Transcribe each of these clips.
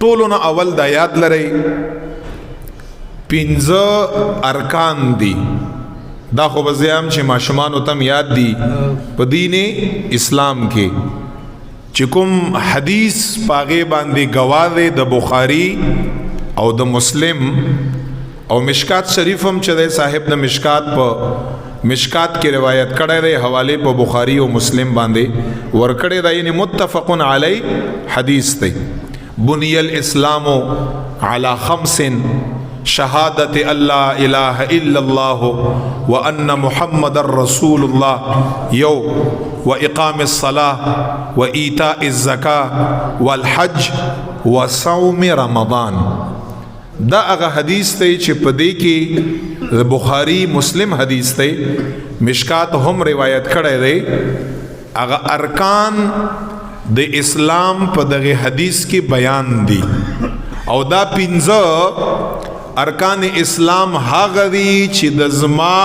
ټولو نه اول دا یاد لرئ 15 ارکان دي دا خو به زه هم چې ماشومانو ته یاد دي په دین اسلام کې چې کوم حدیث پاغه باندې گواه دی د بخاری او د مسلم او مشکات شریف هم چې د صاحب د مشکات په مشکات کې روایت کړی دی حواله په بخاری او مسلم باندې ورکړی دی یعنی متفقن علی حدیث دی بنی الاسلام علی 5 شهادت اللہ الہ الا اللہ وان محمد رسول اللہ یو واقام الصلاة وایتاء الزکاة والحج وصوم رمضان دا اغا حدیث تے چې پدې کې بخاری مسلم حدیث تے مشکات هم روایت کړی دی اغا ارکان د اسلام په دغه حدیث کې بیان دي او دا 15 ارکان اسلام هغه دي چې د زما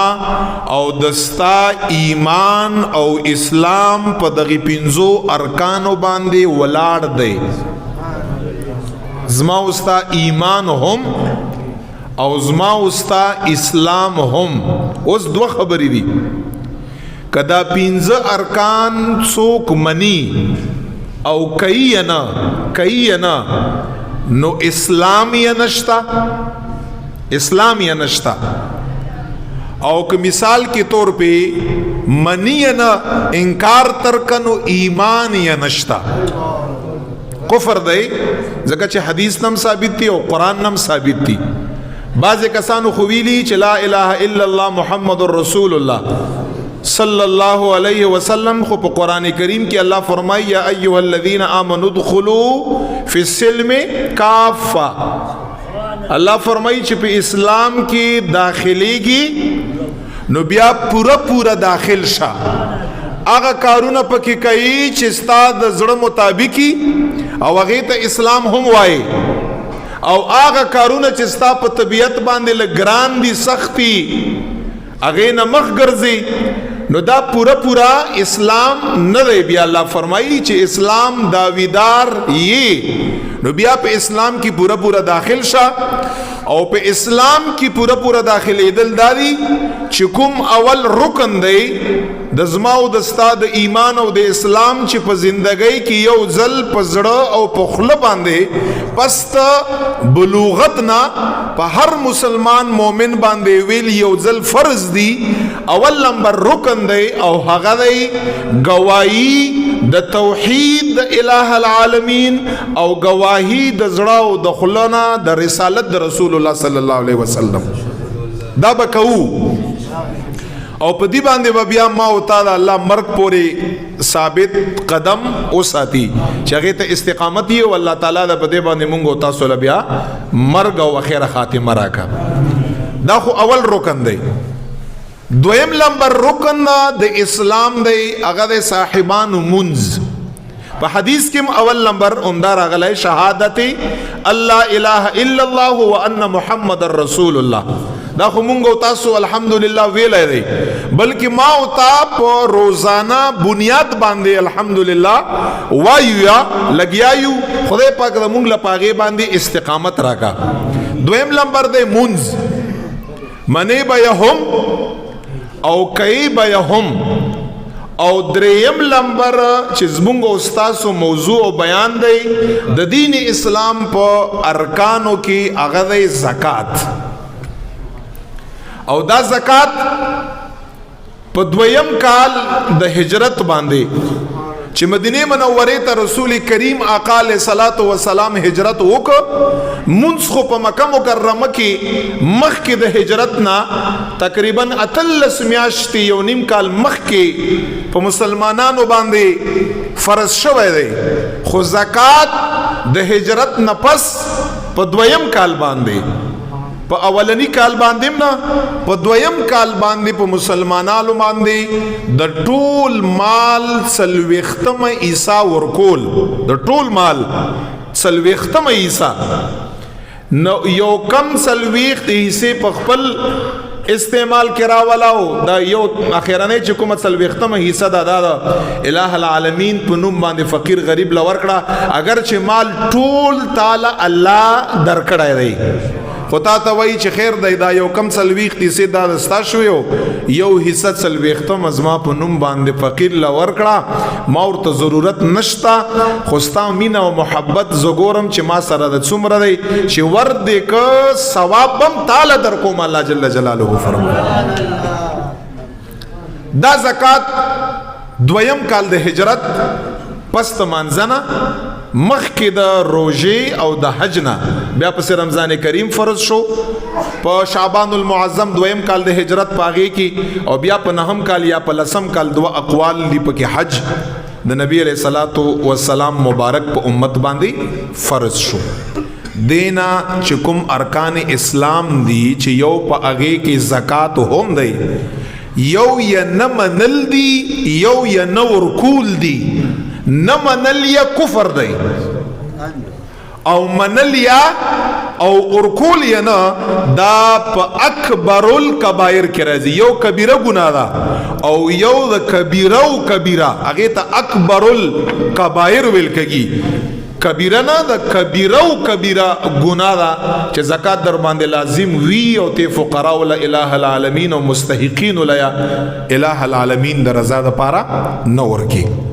او دستا ایمان او اسلام په دغه 15 ارکانو باندې ولاړ دی زما استا ایمان هم او زما استا اسلام هم اوس دوه خبرې دي کدا 15 ارکان څوک منی او کاینا نو اسلامی نشتا نشتا او که مثال کے طور پہ منی نہ انکار ترکنو ایمان یا نشتا کفر دے ځکه چې حدیث نم ثابت تھی او قرآن نم ثابت تھی بعض کسانو خویلی چې لا الہ الا اللہ محمد رسول اللہ صلی اللہ علیہ وسلم خو په قرآن کریم کی اللہ فرمائی یا ایها الذین آمنوا ادخلوا فی السلم کافہ اللہ فرمائی چې په اسلام کې داخليږي نو بیا پورا داخل شه هغه کارونه پکې کوي چې ستاد زړه مطابقي او هغه ته اسلام هم وایي او هغه کارونه چې ستا په طبیعت باندې لګران دي سختي هغه نه مخ ګرځي نو دا پورا اسلام نه دی بیا الله فرمایي چې اسلام داویدار یې نو بیا په اسلام کی پورا داخل شه او په اسلام کی پورا داخل ایدل داری چې کوم اول رکن دی د زما او د ستا د ایمان او د اسلام چې په زندګۍ کې یو ځل په زړه او په خوله باندې پس ته بلوغت نه په هر مسلمان مومن باندې ویل یو ځل فرض دی اول نمبر رکن دی او هغه دی گواہی د توحید د الہ العالمین او گواہی د زړه او د خلنا د رسالت د رسول الله صلی الله علیه وسلم دا بکو او په دې باندې بیا ما او تعالی الله مرګ پورې ثابت قدم او ساتي چې هغه ته استقامت یو الله تعالی د په دې باندې مونږ او تاسو له بیا مرګ او خیره خاتمه راکا دا خو اول رکن دی دویم نمبر رکن د اسلام دی هغه د صاحبانو منز په حدیث کې اول نمبر اومدار غلې شهادت الله اله الا الله وان محمد رسول الله دا خو مونږ او تاسو الحمدلله ویلای دی بلکې ما او تا په روزانه بنیاد باندې الحمدلله وایو یا لګیایو خدای پاک مونږ له پاغه باندې استقامت راکا دویم نمبر دی منز منی بهم او کئی بهم او دریم نمبر چې زمونږ استاد موضوع او بیان دی د دین اسلام په ارکانو کې هغه دی زکات او دا زکات په دویم کال د هجرت باندې چې مدینه منوره ته رسول کریم آقا علیہ الصلوۃ والسلام هجرت وکړ منسخ په مکه مکرمه کې مخ کې د هجرت نا تقریبا 13 میاشتې یو نیم کال مخ کې په مسلمانانو باندې فرض شوی دی خو زکات د هجرت نه پس په دویم کال باندې په اولنی کال باندې نه په دویم کال باندې په مسلمانانو باندې د ټول مال سلوختمه عیسی ورکول د ټول مال سلوختمه عیسی نو یو کم سلوخت عیسی په خپل استعمال کرا ولاو دا یو اخیرنه چې کومه څلوېختمه حصہ دا الہ العالمین په نوم باندې فقیر غریب لور کړه اگر چې مال ټول تعالی الله درکړای دی خو تا ته وایي چې خیر دی دا یو کم څلوېښت حصې دا ستا شوی یو حصہ څلوېښتم زما په نوم باندې فقیر لور کړه ما ورته ضرورت نشته خو ستا مینه او محبت زه ګورم چې ما سره د څومره دی چې ور دې که ثواب هم تاله در کوم الله جل جلاله فرمایي دا زکات دویم کال د هجرت پس تمانځنه مخکې د روژې او د حج نه بیا پس رمضان کریم فرض شو په شعبان المعظم دویم کال د هجرت پاغې کې او بیا په نهم کال یا په لسم کال دوه اقوال دی پکې حج د نبی علیہ الصلوۃ والسلام مبارک په امت باندې فرض شو دینا چې کوم ارکان اسلام دی چې یو په هغې کې زکات هم دی یو یا نه منل دی یو یا نه ورکول دی نه منل یا کفر دی او منل یا او ارکول یا نه دا په اکبر الکبائر کې راځي یو کبیره ګناه ده او یو د کبیره او کبیره هغه ته اکبر الکبائر ویل کېږي کبیره نه د کبیره او کبیره ګناه ده چې زکات در باندې لازم وی او ته فقرا ول الہ العالمین او مستحقین ول الہ العالمین د رضا د پاره نور کې